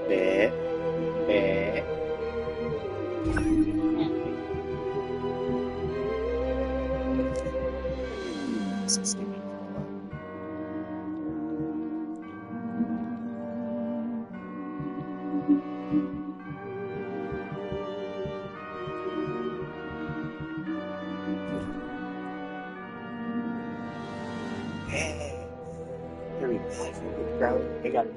Bé, bé. Here we go. They got it.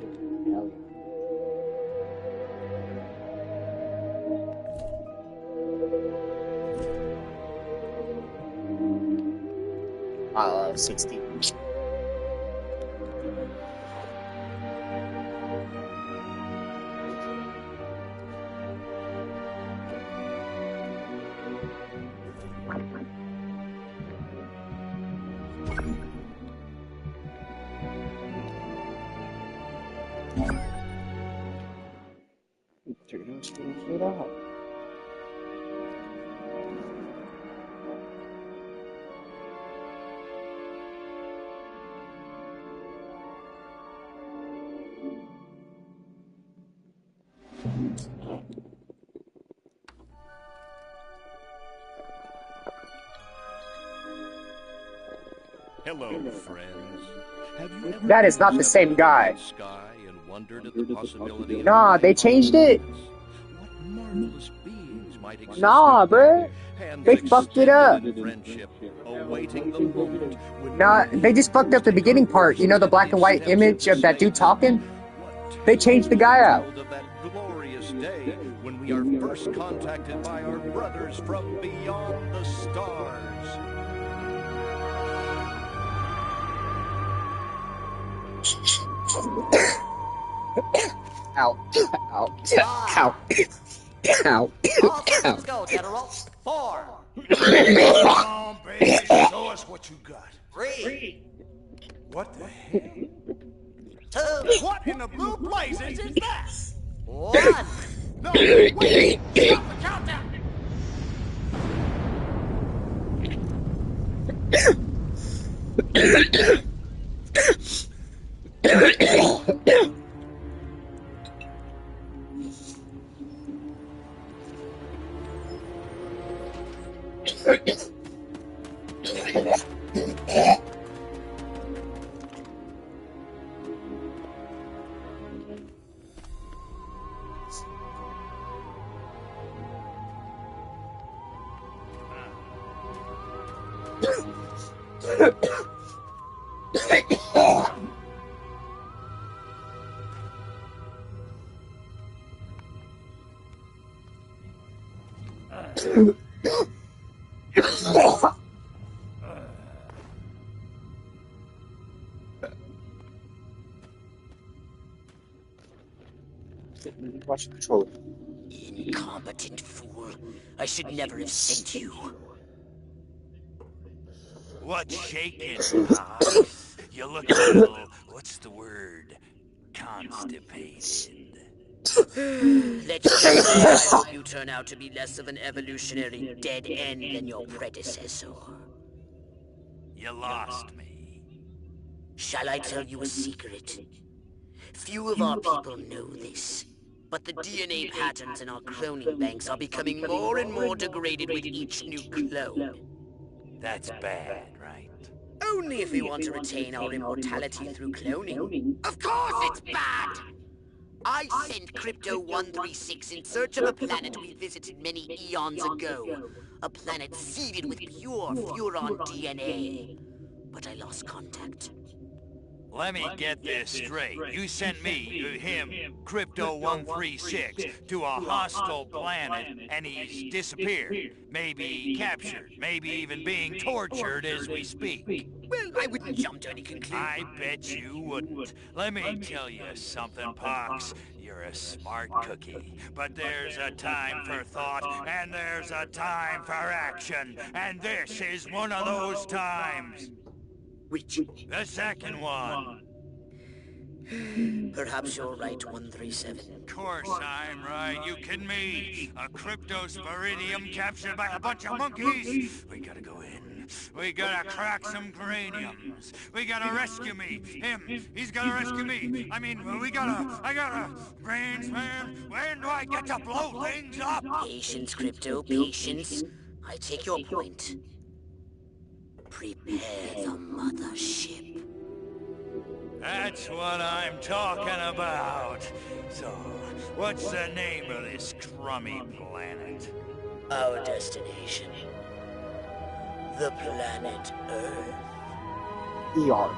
Oh, 60. Straight up. Hello, friends. Have you ever That is not the same guy. Sky and wondered at the possibility Nah, they changed it. What marvelous beings might exist Nah, out there, bruh. hands They fucked it up. extended in friendship, awaiting the moment when Nah, they just fucked up the beginning part. You know the black and white image of that dude talking? They changed the guy out. Of that glorious day when we are first contacted by our brothers from beyond the stars. Ow. Ow. Ow. Ow. All Ow. systems go, General. 4. Come on, baby, show us what you got. 3. What the hell? 2. What in the blue blazes is that? 1. No, wait! Stop the countdown! Watch the controller. Incompetent fool. I should never have sent you. What's shaking, Pops? You look a little, what's the word? Constipated. Let's just say I hope you turn out to be less of an evolutionary dead end than your predecessor. You lost me. Shall I tell you a secret? Few of our people know this, but the DNA patterns in our cloning banks are becoming more and more degraded with each new clone. That's bad, right? Only if we want to retain our immortality through cloning. Of course it's bad! I sent Crypto-136 in search of a planet we visited many eons ago. A planet seeded with pure Furon DNA. But I lost contact. Let me get this straight. You sent me, him, Crypto-136, to a hostile planet, and he's disappeared. Maybe captured, maybe even being tortured as we speak. Well, I wouldn't jump to any conclusion. I bet you wouldn't. Let me tell you something, Pox. You're a smart cookie. But there's a time for thought, and there's a time for action. And this is one of those times. Which? The second one. Perhaps you're right, 137. Of course I'm right. You kidding me? A cryptosporidium captured by a bunch of monkeys? We gotta go in. We gotta crack some craniums. We gotta rescue me. Him. He's gotta rescue me. I mean, I gotta... Brains, man. When do I get to blow things up? Patience, Crypto, patience. I take your point. Prepare the mothership. That's what I'm talking about. So, what's the name of this crummy planet? Our destination. The planet Earth. ER.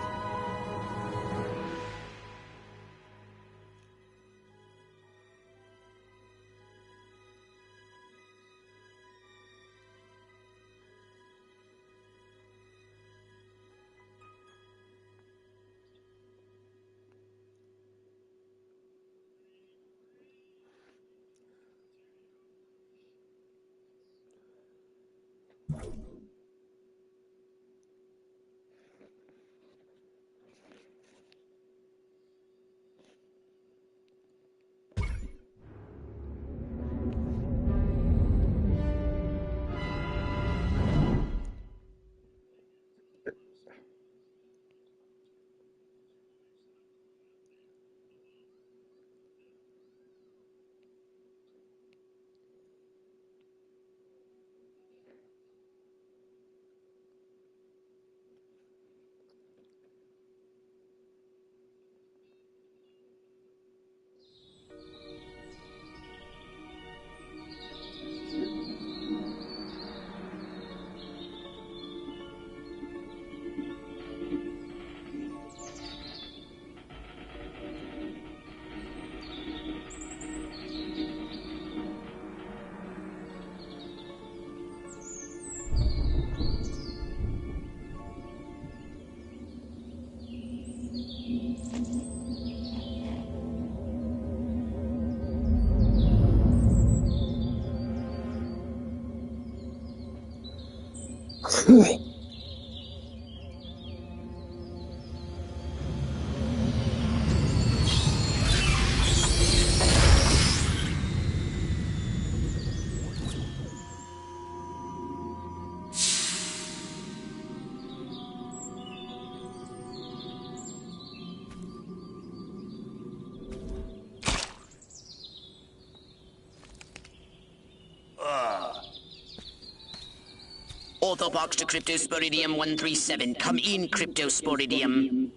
Orthobox to Cryptosporidium 137. Come in, Cryptosporidium.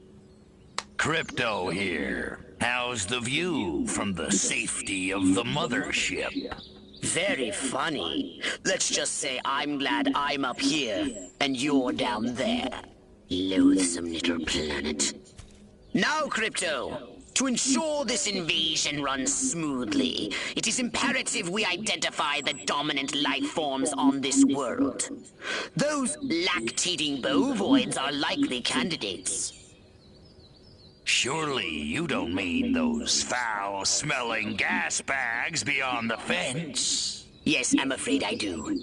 Crypto here. How's the view from the safety of the mothership? Very funny. Let's just say I'm glad I'm up here and you're down there. Loathsome little planet. Now, Crypto, to ensure this invasion runs smoothly, it is imperative we identify the dominant life forms on this world. Those lactating bovoids are likely candidates. Surely you don't mean those foul-smelling gas bags beyond the fence? Yes, I'm afraid I do.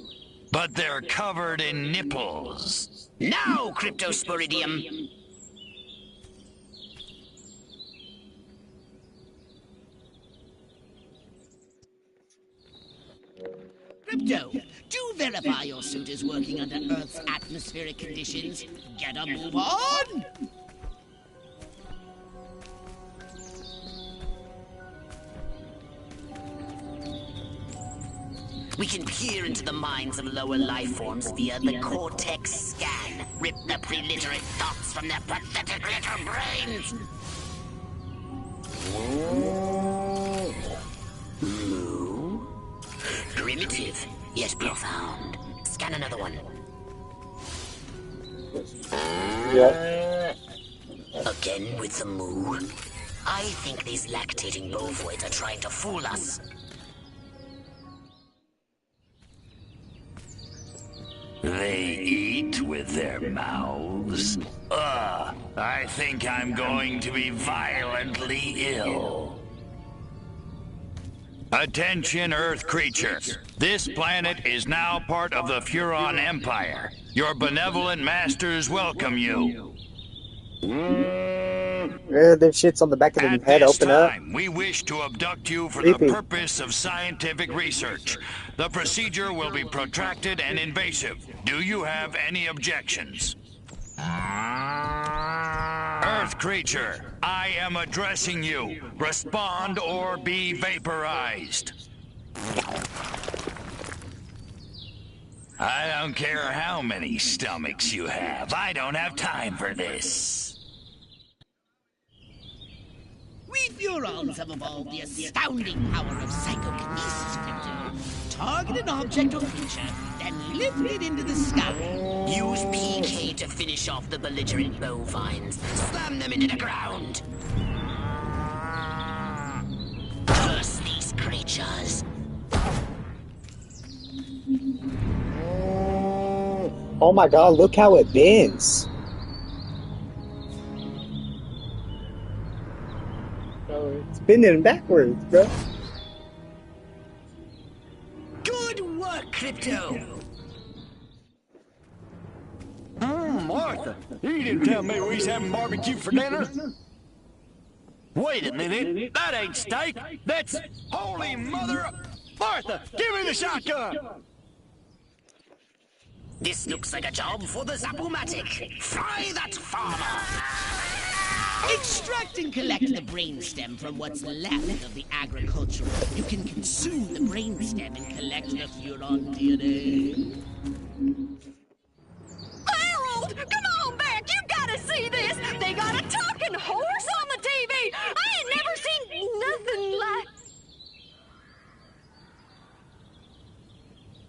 But they're covered in nipples. Now, Cryptosporidium! Crypto, do verify your suit is working under Earth's atmospheric conditions. Get a move on! We can peer into the minds of lower life forms via the cortex scan. Rip the preliterate thoughts from their pathetic little brains. Moo? Primitive, yet profound. Scan another one. Again with the moo. I think these lactating bovoids are trying to fool us. They eat with their mouths. I think I'm going to be violently ill. Attention, Earth creatures. This planet is now part of the Furon Empire. Your benevolent masters welcome you. Their shits on the back of the At head this open up. time, we wish to abduct you for Creepy. the purpose of scientific research. The procedure will be protracted and invasive. Do you have any objections? Earth creature, I am addressing you. Respond or be vaporized. I don't care how many stomachs you have. I don't have time for this. We Furons have evolved the astounding power of psychokinesis, Crypto. Target an object or creature, then lift it into the sky. Use PK to finish off the belligerent bovines. Slam them into the ground. Curse these creatures. Oh my god, look how it bends. Oh, it's bending backwards, bro. Good work, Crypto. Martha, you didn't tell me we was having barbecue for dinner. Wait a minute, that ain't steak. That's holy mother. Martha, give me the shotgun. This looks like a job for the Zapomatic. Fry that farmer. Extract and collect the brainstem from what's left of the agricultural. You can consume the brainstem and collect the Furon DNA. Harold, come on back. You gotta see this. They got a talking horse on the TV. I ain't never seen nothing like.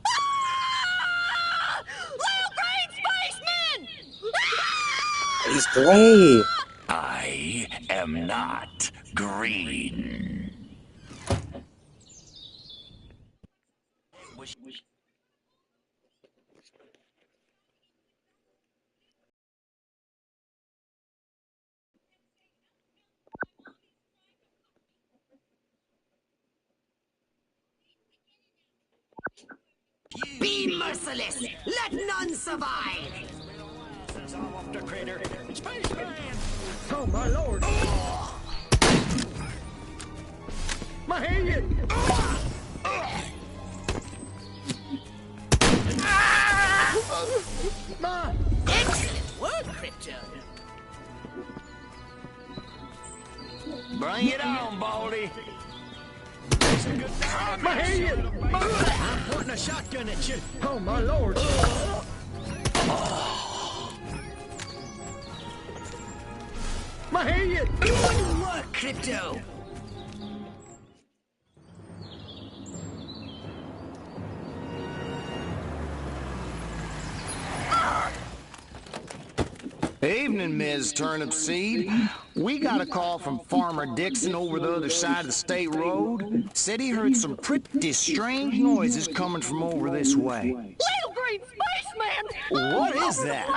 Ah! Little green spaceman! Ah! He's gray. I am not green. Be merciless. Let none survive. Off the crater. Spaceman! Oh, my lord. My head! Ma! Excellent work, Crypto. Bring it on, Baldy. My head! I'm pointing a shotgun at you. Oh, my lord. My head! Good work, Crypto. Evening, Ms. Turnip Seed. We got a call from Farmer Dixon over the other side of the state road. Said he heard some pretty strange noises coming from over this way. Little green spaceman! What is that?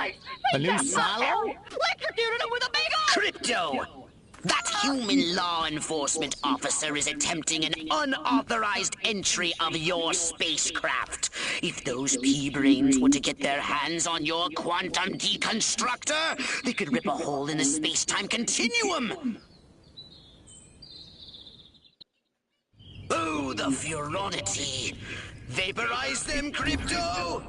A new silo? Electrocuted him with a big old... Crypto! That human law enforcement officer is attempting an unauthorized entry of your spacecraft. If those pea-brains were to get their hands on your quantum deconstructor, they could rip a hole in the space-time continuum. Oh, the furonity. Vaporize them, Crypto!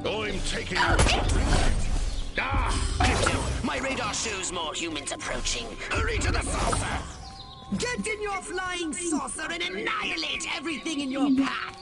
I'm taking Crypto, my radar shows more humans approaching. Hurry to the saucer! Get in your flying saucer and annihilate everything in your path!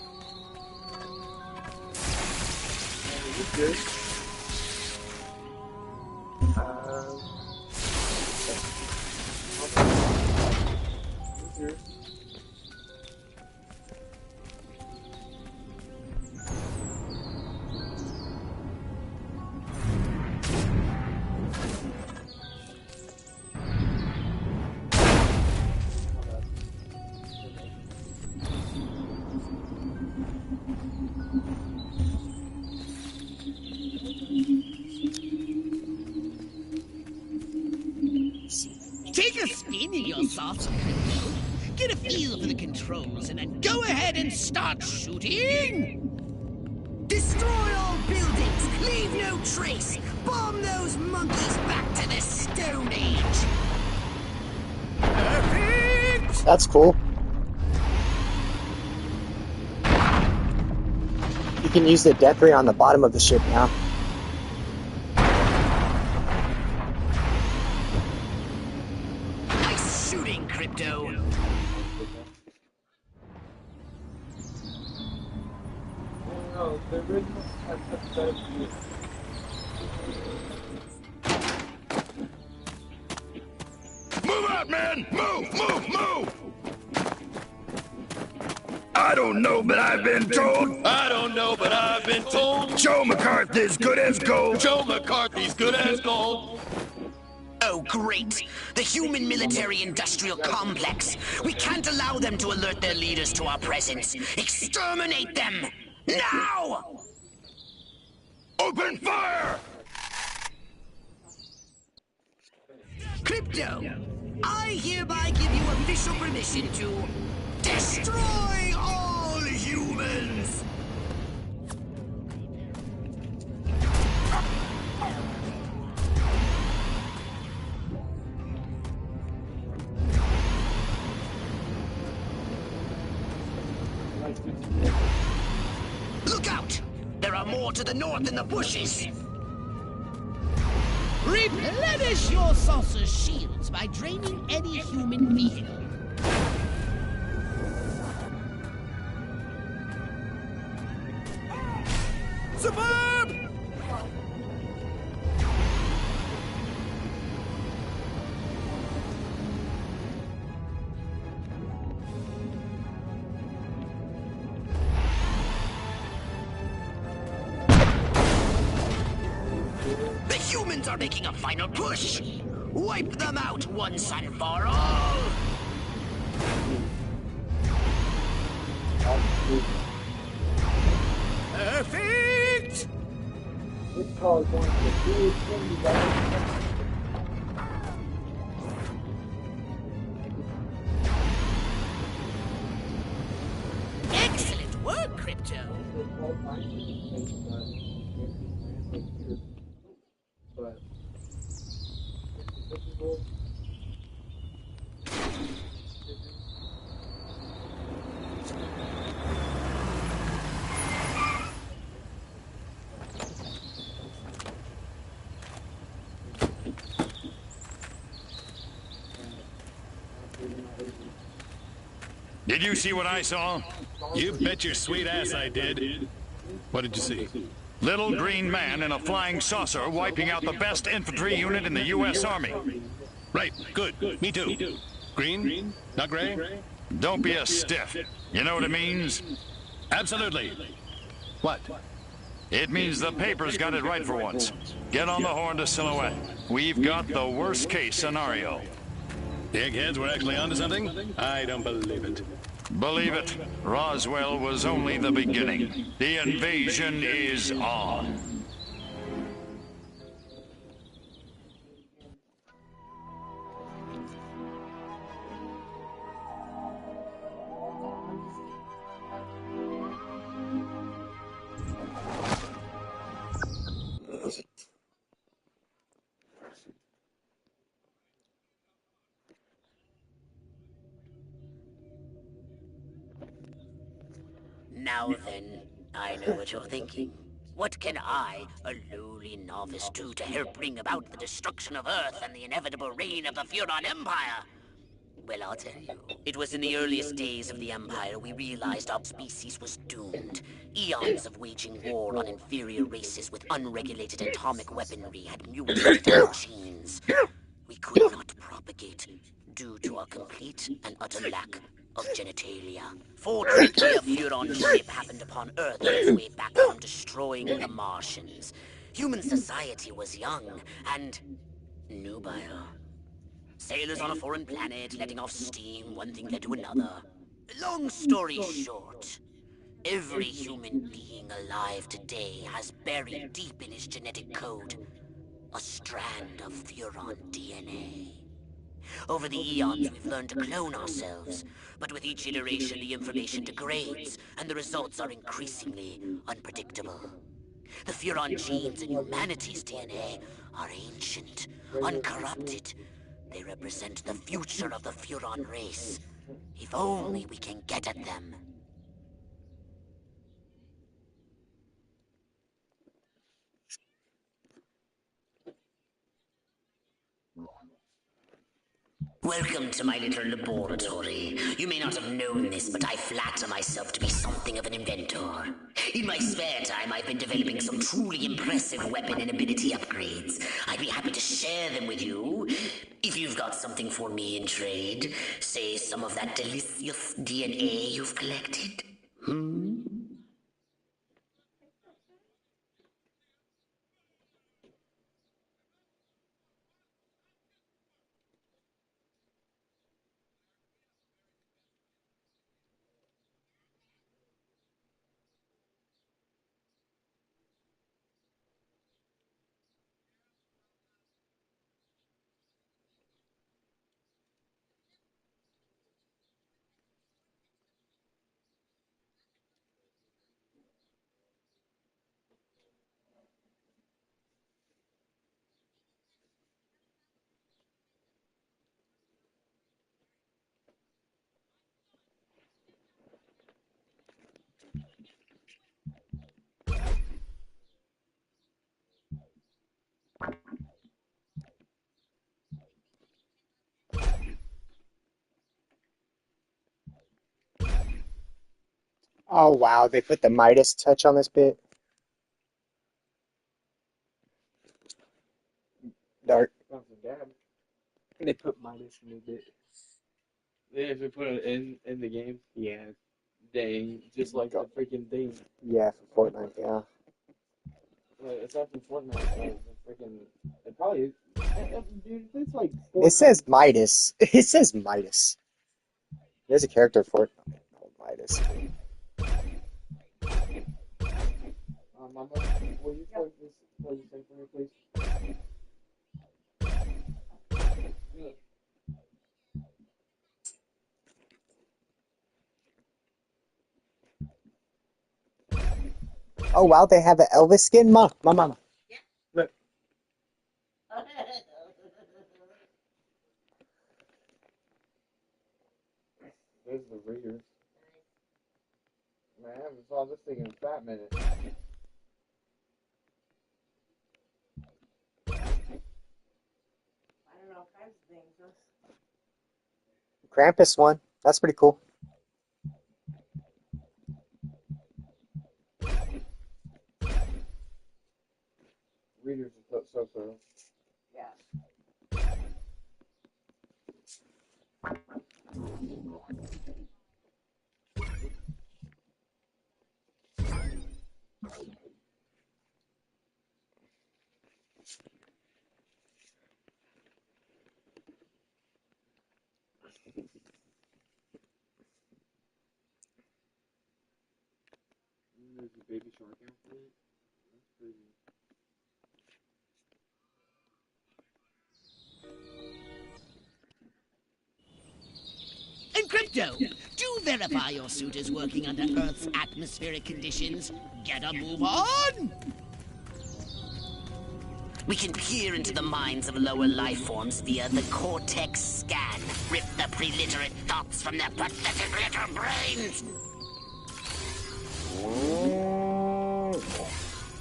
Take a spin in your saucer, Crypto. Get a feel for the controls and then go ahead and start shooting! Destroy all buildings! Leave no trace! Bomb those monkeys back to the Stone Age! Perfect! That's cool. You can use the death ray on the bottom of the ship now. Nice shooting, Crypto! Move out, man! Move, move, move! I don't know, but I've been told. I don't know, but I've been told. Joe McCarthy's good as gold. Joe McCarthy's good as gold. Oh, great! The human military-industrial complex! We can't allow them to alert their leaders to our presence! Exterminate them! Now! Open fire! Crypto, I hereby give you official permission to destroy all humans! Look out! There are more to the north in the bushes! Replenish your saucer shields by draining any human vehicle. Superb! The humans are making a final push! Wipe them out once and for all! Perfect! Excellent work, Crypto. Did you see what I saw? You bet your sweet ass I did. What did you see? Little green man in a flying saucer wiping out the best infantry unit in the U.S. Army. Right, good. Me too. Green? Not gray? Don't be a stiff. You know what it means? Absolutely. What? It means the paper's got it right for once. Get on the horn to Silhouette. We've got the worst case scenario. The eggheads were actually onto something? I don't believe it. Believe it, Roswell was only the beginning. The invasion is on. Now then, I know what you're thinking. What can I, a lowly novice, do to help bring about the destruction of Earth and the inevitable reign of the Furon Empire? Well, I'll tell you. It was in the earliest days of the Empire we realized our species was doomed. Eons of waging war on inferior races with unregulated atomic weaponry had mutilated our genes. We could not propagate due to our complete and utter lack of genitalia. Fortunately, a Furon ship happened upon Earth on its way back from destroying the Martians. Human society was young and nubile. Sailors on a foreign planet, letting off steam, one thing led to another. Long story short, every human being alive today has buried deep in his genetic code a strand of Furon DNA. Over the eons, we've learned to clone ourselves. But with each iteration, the information degrades, and the results are increasingly unpredictable. The Furon genes in humanity's DNA are ancient, uncorrupted. They represent the future of the Furon race. If only we can get at them. Welcome to my little laboratory. You may not have known this, but I flatter myself to be something of an inventor. In my spare time, I've been developing some truly impressive weapon and ability upgrades. I'd be happy to share them with you. If you've got something for me in trade, say some of that delicious DNA you've collected. Oh wow, they put the Midas touch on this bit. Dark. They put Midas in the bit. Yeah, if we put it in the game. Yeah. Dang, just like the freaking thing. Yeah, for Fortnite, yeah. It's not from Fortnite. The freaking. It probably is. Dude, it's like. Fortnite. It says Midas. It says Midas. There's a character for Fortnite called Midas. Mama, will you plug this thing for me, please? Oh wow, they have an Elvis skin? Mama. Yeah. Look. There's the readers. Man, I haven't saw this thing in a fat minute. I don't know, all kinds of things. Huh? Krampus one. That's pretty cool. Readers are so thorough. Yeah. There's a baby shark outfit. That's crazy. And Crypto, do verify your suit is working under Earth's atmospheric conditions. Get a move on! We can peer into the minds of lower life forms via the cortex scan. Rip the preliterate thoughts from their pathetic little brains.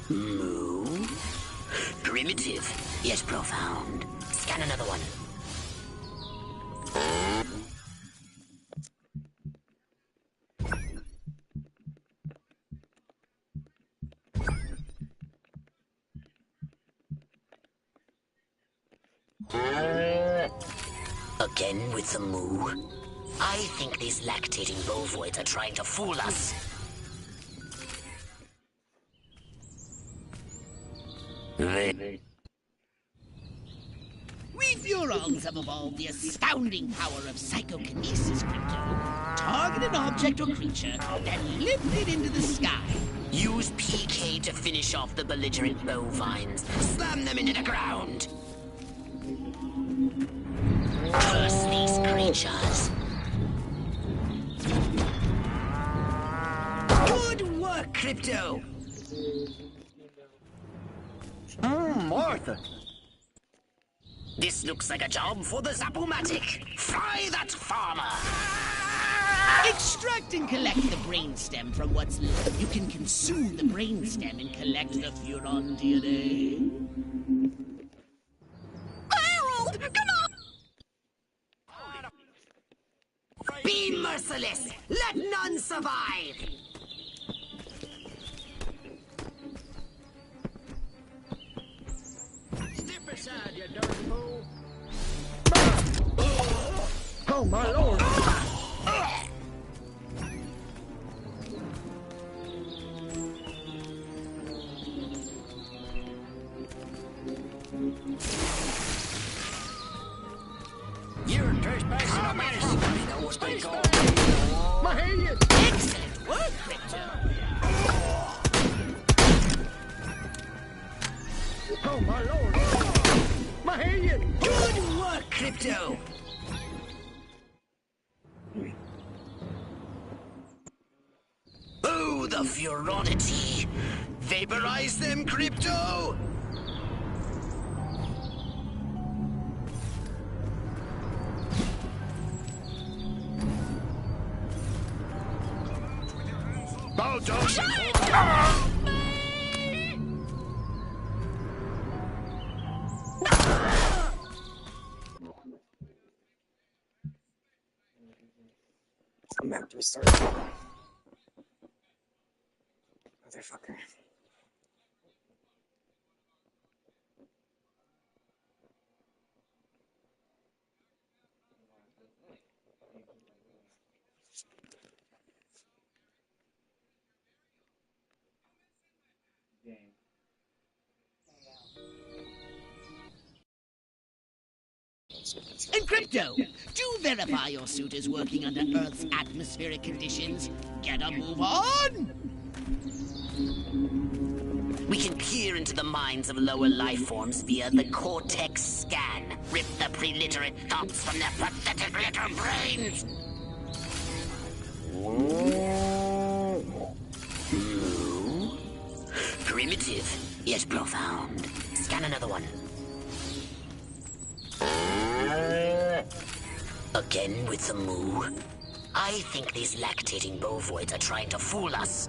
Moo. Primitive, yet profound. Scan another one. Again with the moo. I think these lactating bovoids are trying to fool us. We Furons have evolved the astounding power of psychokinesis, Crypto. Target an object or creature, then lift it into the sky. Use PK to finish off the belligerent bovines. Slam them into the ground. Crypto! Martha. This looks like a job for the Zapomatic. Fry that farmer! Extract and collect the brainstem from what's left. You can consume the brainstem and collect the Furon DNA. Harold, come on! Be merciless! Let none survive! Step aside, you dirty fool. Oh, my lord. You're trespassing on my space. My hand! Excellent work, Crypto! Oh, my lord! My hand! Good work, Crypto! Oh, the Furonity! Vaporize them, Crypto! Bow down! I'm gonna have to restart. Motherfucker. And Crypto, do verify your suit is working under Earth's atmospheric conditions. Get a move on! We can peer into the minds of lower life forms via the Cortex scan. Rip the preliterate thoughts from their pathetic little brains! Primitive, yet profound. Scan another one. Again with the moo. I think these lactating bovoids are trying to fool us.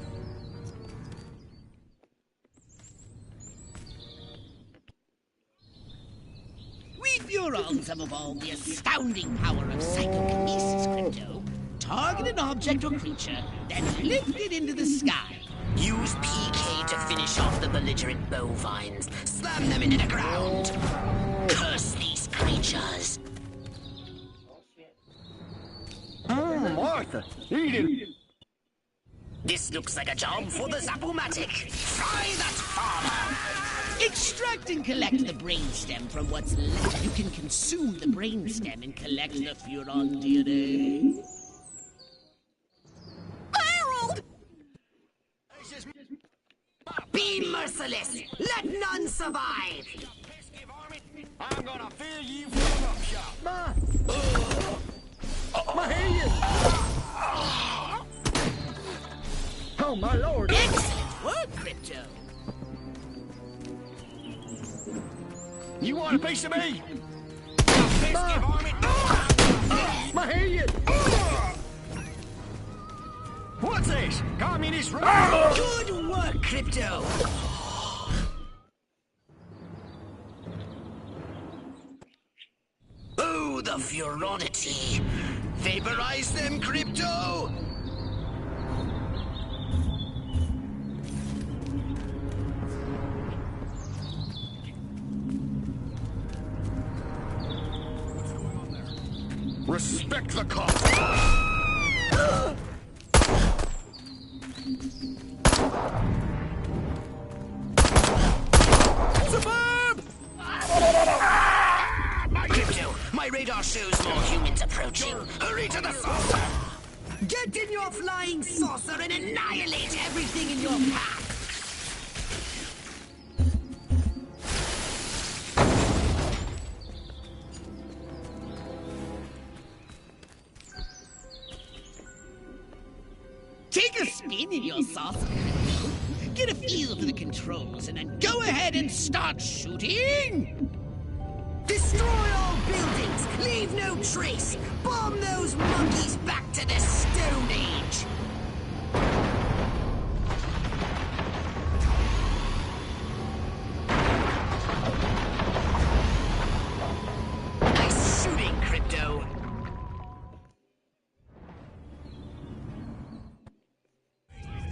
We Furons have evolved the astounding power of psychokinesis, Crypto. Target an object or creature, then lift it into the sky. Use PK to finish off the belligerent bovines. Slam them into the ground. Curse these creatures. Martha, eat it. This looks like a job for the Zapomatic. Fry that farmer! Extract and collect the brainstem from what's left. You can consume the brainstem and collect the Furon DNA. Harold! Be merciless! Let none survive! I'm gonna fill you full of shot. My hand! Oh, my lord! Excellent work, Crypto! You want a piece of me? My hand! What's this? Communist run? Good work, Crypto! Oh, the Furonity! Vaporize them, Crypto! Respect the cops! Crypto, my radar shows more humans approaching. Hurry to the saucer! Get in your flying saucer and annihilate everything in your path! Take a spin in your saucer. get a feel for the controls and then go ahead and start shooting? Destroy all buildings! Leave no trace! Bomb those monkeys back to the Stone Age! Nice shooting, Crypto!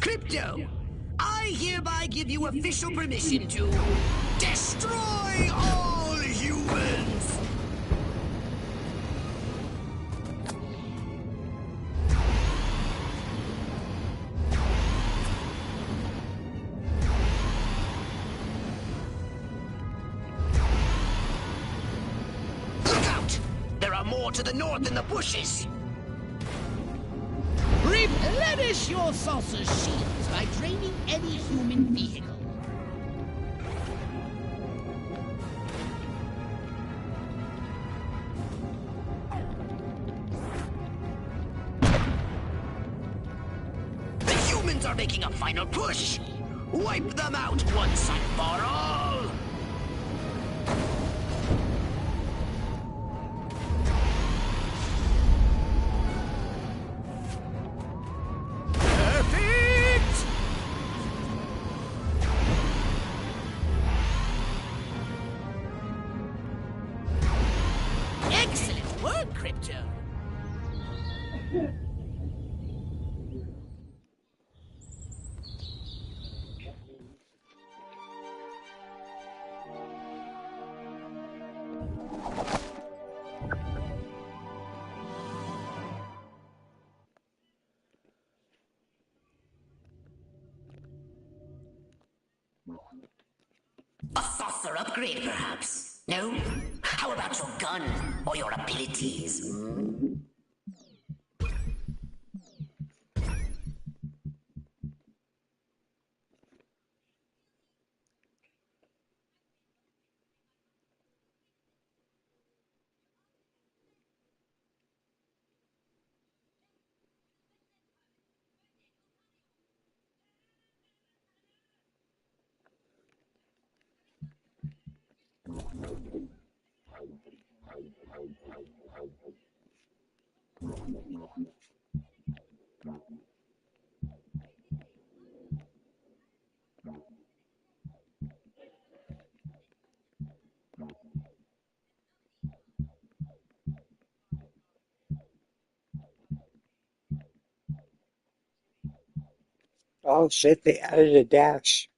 Crypto! I hereby give you official permission to destroy all humans! Look out! There are more to the north in the bushes! Replenish your saucer shields by draining any human vehicle. The humans are making a final push! Wipe them out once and for all! Perfect! Excellent work, Crypto. A saucer upgrade, perhaps? No? How about your gun or your abilities? Oh shit, they added a dash.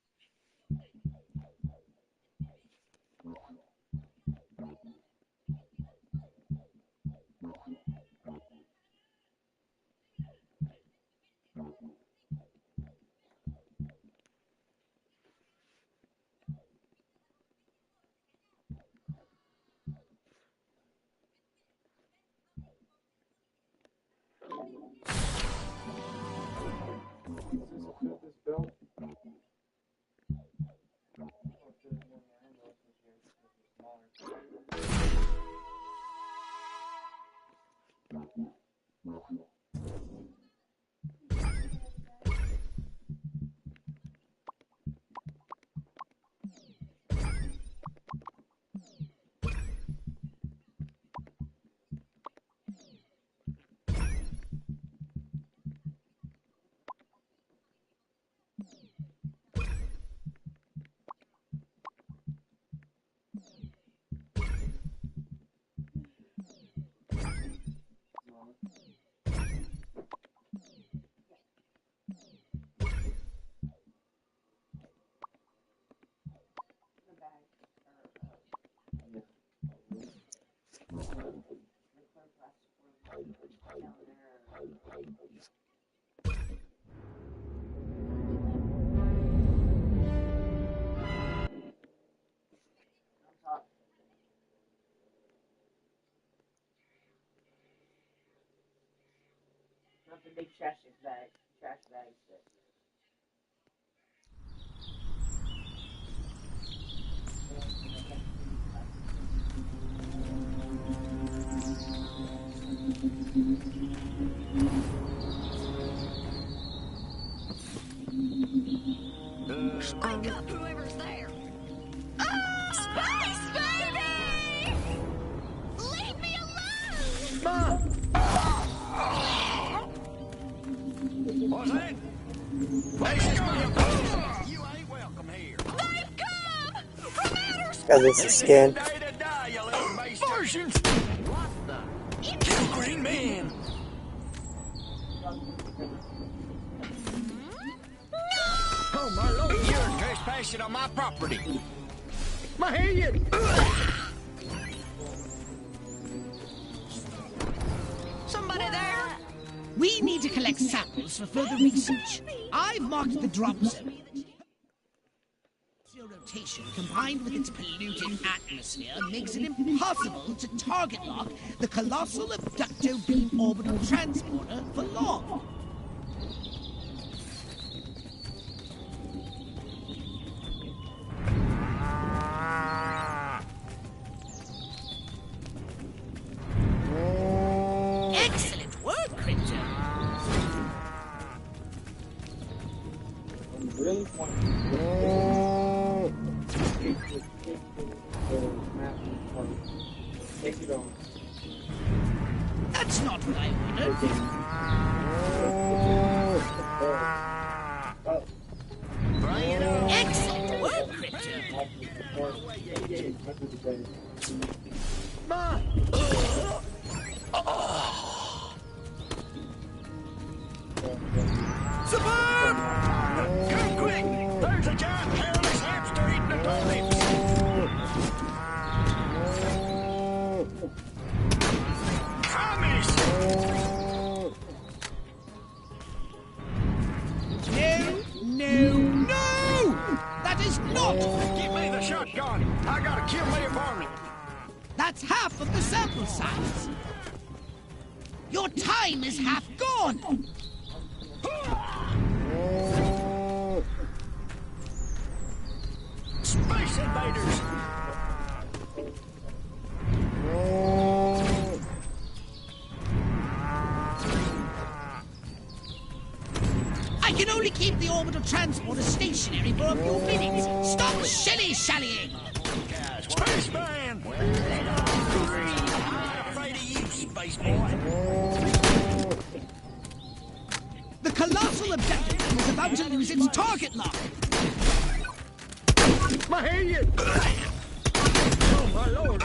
The big trash bag. Trash bags. Whoever's there. Space baby! Leave me alone! What's that? You ain't welcome here. They've come! From outer space! Got this is skin. Martians! What the? Kill Green Man! Oh, my lord, you're trespassing on my property. My head! Somebody there? We need to collect samples for further research. I've marked the drop zone. Your rotation, combined with its polluted atmosphere, makes it impossible to target lock the colossal abducto beam orbital transporter for long. Excellent work, Crypto. Really? Take it on. That's not what I ordered. Excellent work, Crypto. Suburb! Come quick! There's a giant hairless hamster eating the turnips! Commies! No! That is not! Give me the shotgun! I gotta kill me a varmint! That's half of the sample size. Your time is half gone. Space invaders! I can only keep the orbital transporter stationary for a few minutes. Stop shilly-shallying! Spaceman! I'm afraid of you, space boy. The colossal abductor is about to lose its target lock. My head! Oh, my lord!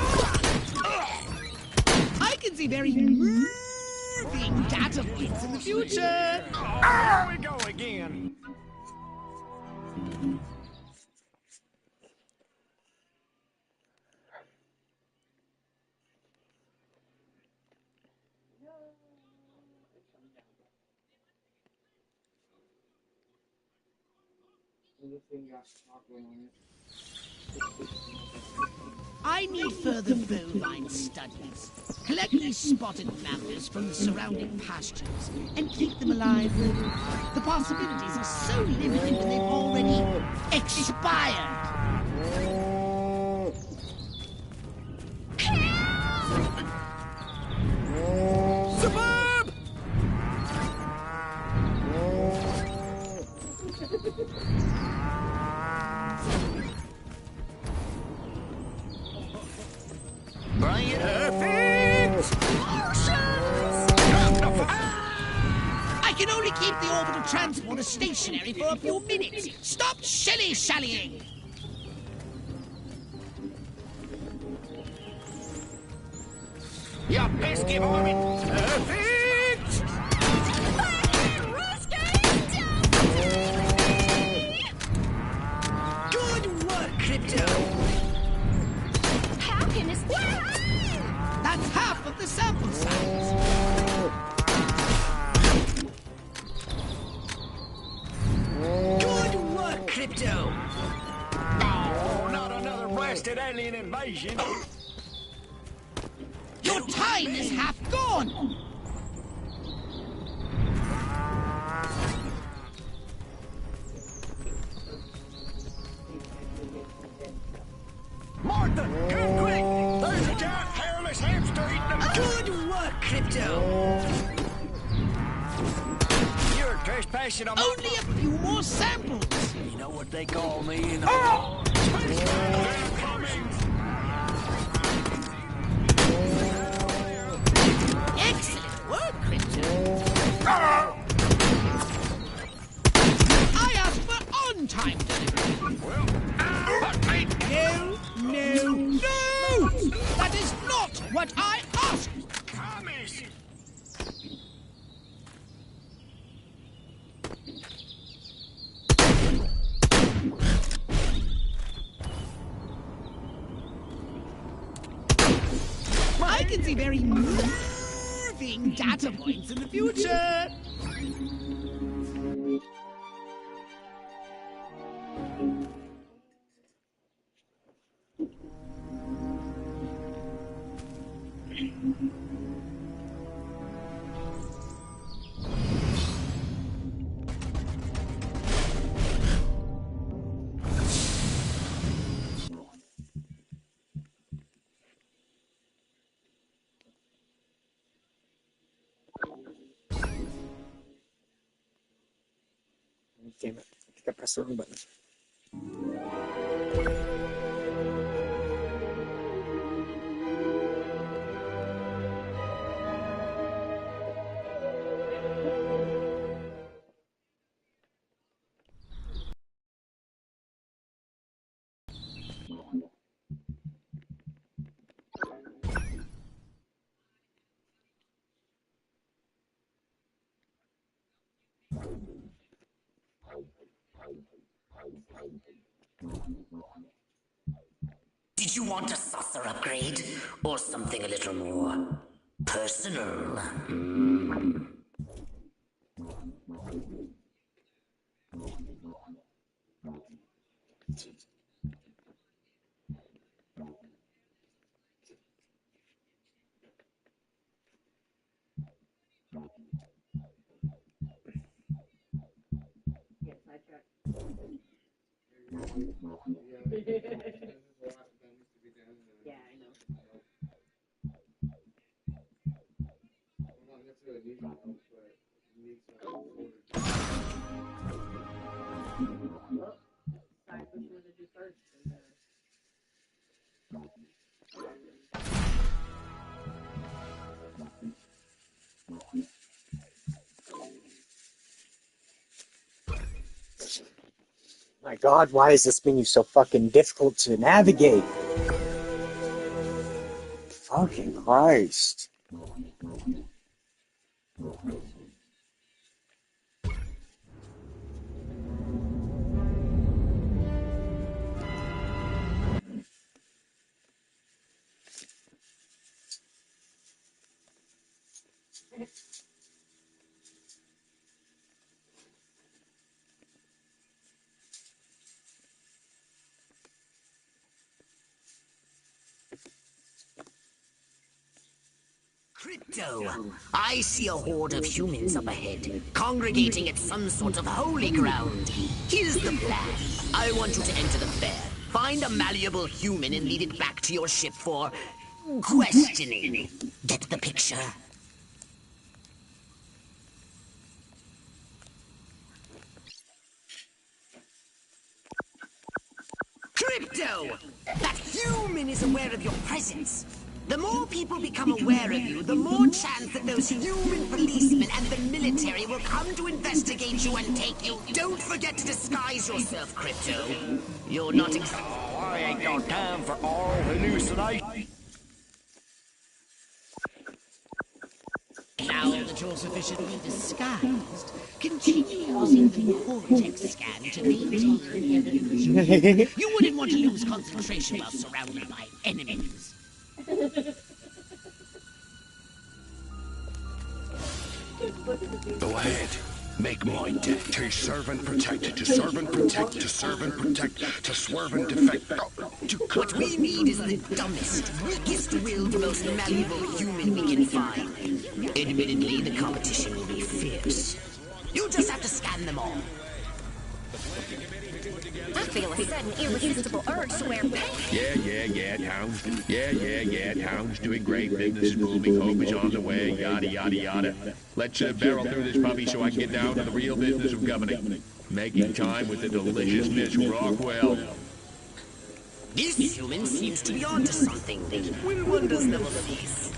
I can see very moving data points in the future. Here we go again. I need further bovine studies. Collect these spotted mammals from the surrounding pastures and keep them alive. The possibilities are so limited when they've already expired. Suburb! Bring it perfect! I can only keep the orbital transporter stationary for a few minutes. Stop shilly-shallying! You pesky varmint! Perfect! Good work, Crypto! How can this be? That's half of the sample size. Good work, Crypto! Oh, not another blasted alien invasion! Your time is half gone! Martha, come quick! There's a giant hairless hamster eating a Good work, Crypto! You're Trespassing on Only a few more samples. You know what they call me in Excellent work, Crypto. I asked for on-time delivery. No! That is not what I asked. Promise! I can see very moving data points in the future. Damn it. I think I pressed the wrong button. Did you want a saucer upgrade? Or something a little more personal? Yes, I checked. Yeah, I know. Decide which one to do first. My God, why is this menu so fucking difficult to navigate? Fucking Christ. Crypto, I see a horde of humans up ahead, congregating at some sort of holy ground. Here's the plan. I want you to enter the fair, find a malleable human and lead it back to your ship for questioning. Get the picture? Crypto! That human is aware of your presence. The more people become aware of you, the more chance that those human policemen and the military will come to investigate you and take you. Don't forget to disguise yourself, Crypto. You're not Oh, I ain't got time for all hallucination. Now that you're sufficiently disguised, continue using the cortex scan to maintain the illusion. You wouldn't want to lose concentration while surrounded by enemies. Go ahead. Make my death to serve and protect, to serve and protect, to serve and protect, to swerve and defect. What we need is the dumbest, weakest-willed, most malleable human we can find. Admittedly, the competition will be fierce. You just have to scan them all. I feel a sudden irresistible urge to wear pants. Yeah, town's doing great, business is booming, hope is on the way, yada, yada, yada. Let's barrel through this puppy so I can get down to the real business of governing. Making time with the delicious Miss Rockwell. This human seems to be onto something. Will wonders never cease?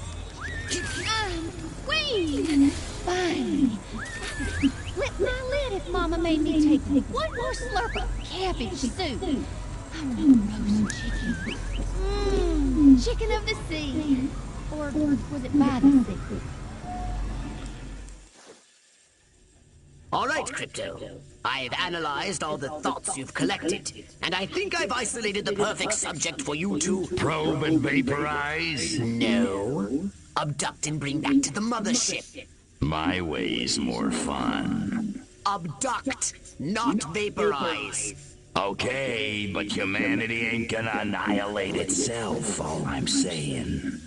Queen! Fine. Flip my lid if Mama made me take one more slurp of cabbage soup. I want roast chicken. Chicken of the sea. Or was it by the sea? All right, Crypto. I've analyzed all the thoughts you've collected, and I think I've isolated the perfect subject for you to... Probe and vaporize? No. Abduct and bring back to the mothership. My way's more fun. Abduct, not vaporize. Okay, but humanity ain't gonna annihilate itself, all I'm saying.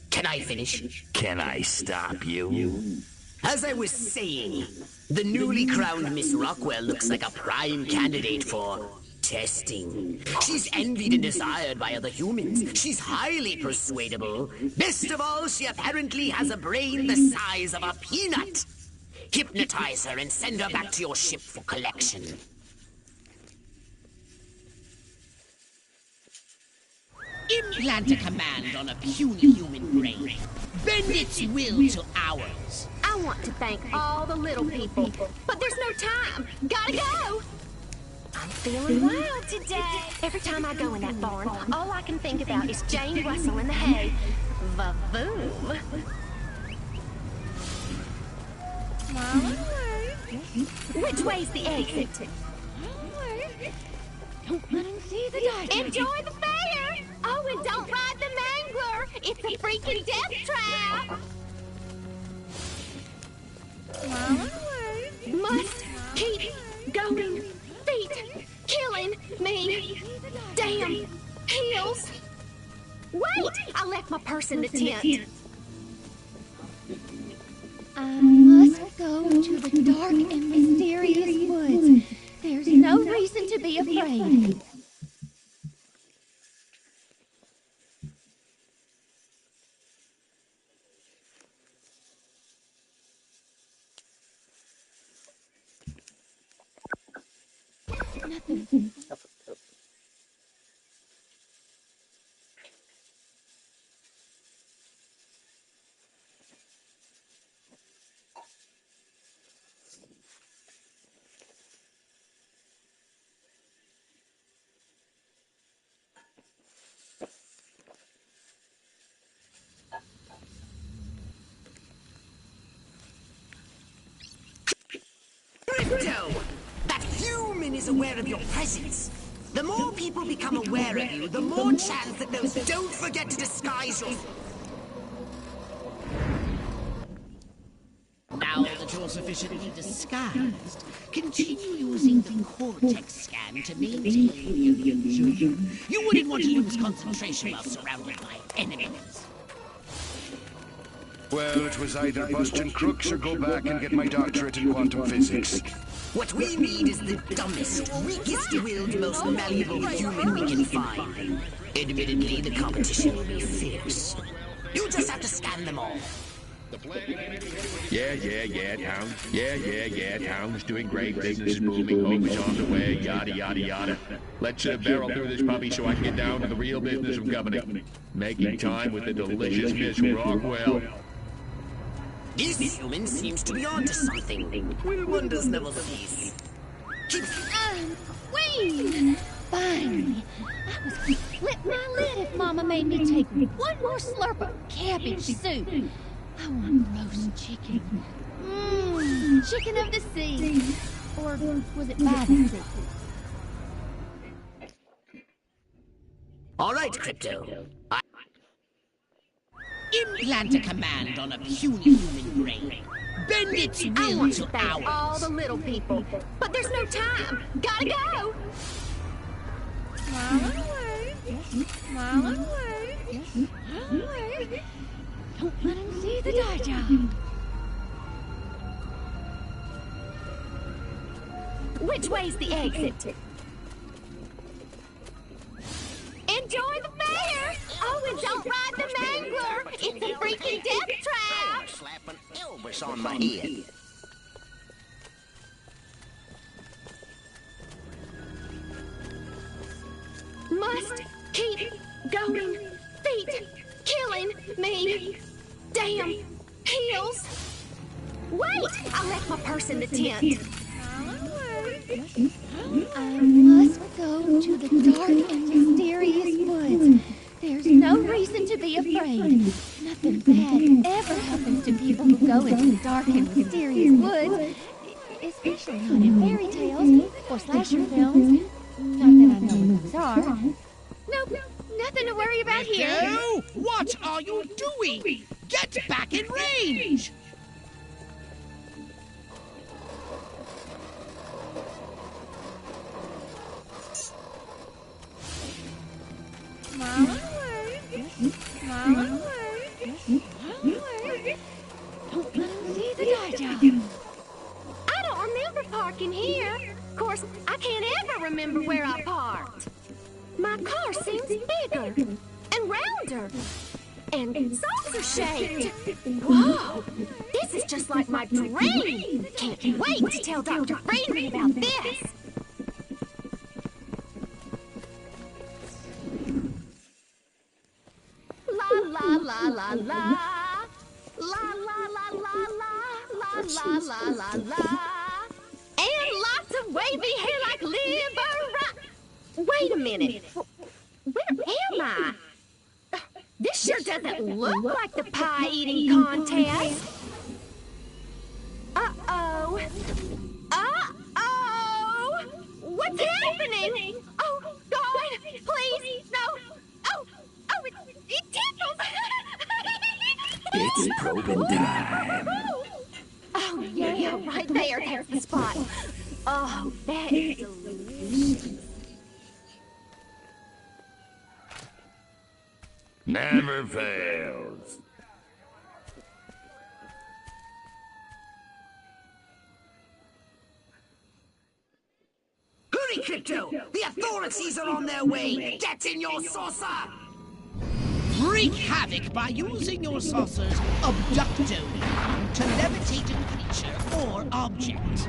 Can I finish? Can I stop you? As I was saying, the newly crowned Miss Rockwell looks like a prime candidate for testing. She's envied and desired by other humans. She's highly persuadable. Best of all, she apparently has a brain the size of a peanut. Hypnotize her and send her back to your ship for collection. Implant a command on a puny human brain. Bend its will to ours. I want to thank all the little people, but there's no time. Gotta go! I'm feeling wild today. Every time I go in that barn, all I can think about is Jane Russell in the hay. Va-voom. Which way's the exit? Don't let him see the digest. Enjoy the fair! Oh, and don't ride the mangler! It's a freaking death trap! Must keep going. Feet killing me. Damn heels. Wait! I left my purse in the tent. I must go to the dark and mysterious woods. There's no reason to be afraid. Nothing. Crypto! That human is aware of your presence. The more people become aware of you, the more chance that those don't forget to disguise your... Now that you're sufficiently disguised, continue using the cortex scan to maintain the illusion. You wouldn't want to lose concentration while surrounded by enemies. Well, it was either bust and crooks or go back and get my doctorate in quantum physics. What we need is the dumbest, weakest-willed, most malleable human we can find. Admittedly, the competition will be fierce. You just have to scan them all. Yeah, town. Yeah, town's doing great, business is booming, hope is on the way, yada, yada, yada. Let's barrel through this puppy so I can get down to the real business of governing. Making time with the delicious Miss Rockwell. This human seems to be onto something. Will wonders never cease? Queen! Finally. I was gonna flip my lid if Mama made me take one more slurp of cabbage soup. I want roast chicken. Chicken of the sea. Or was it by the sea? All right, Crypto. Implant a command on a puny human brain. Bend its I will want to to thank all ours. the little people, but there's no time. Gotta go! Smile away. Smile away. Smile away. Don't let him see the dye job. Which way's the exit? Enjoy the fair! Oh, and don't ride the mangler! It's a freaking death trap! Slap an Elvis on my head. Must keep going. Feet killing me. Damn heels. Wait! I left my purse in the tent. I must go to the dark and mysterious woods. There's no reason to be afraid. Nothing bad ever happens to people who go into the dark and mysterious woods. Especially not in fairy tales or slasher films. Not that I know what those are. Nope, nothing to worry about here. No! What are you doing? Get back in range! Mama, Mama, don't let him see the dojo. I don't remember parking here. Of course, I can't ever remember where I parked. My car seems bigger and rounder and saucer-shaped. Whoa! This is just like my dream. Can't wait to tell Dr. Friedman about this. La la la la la. La la la la la. La la la la la. And lots of wavy hair like liver. Wait a minute. Where am I? This sure doesn't look like the pie-eating contest. Uh-oh. Uh-oh. What's happening? Oh, God, please, no. Oh, it tickles. It's probing time. Oh, yeah, right there. That's the spot. Oh, that is delicious. Never fails. Hurry, Crypto! The authorities are on their way! Get in your saucer! Wreak havoc by using your saucer's abductome to levitate a creature or object.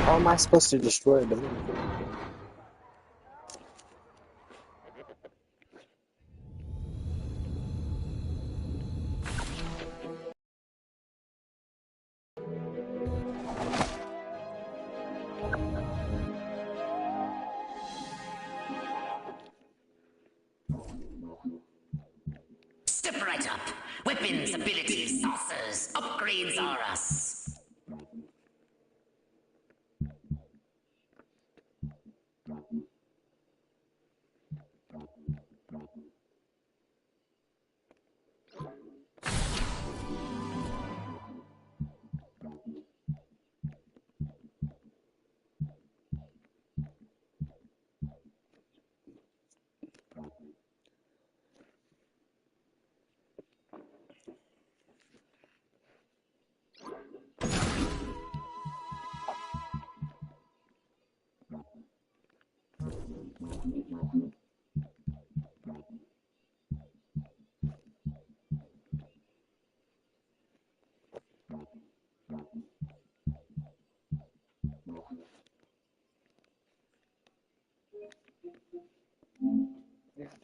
How am I supposed to destroy it? Step right up. Weapons, abilities, saucers, upgrades are us.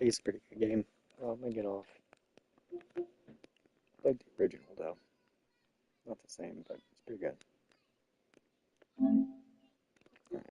think it's a pretty good game. I'm gonna get off. Like the original though. Not the same, but it's pretty good.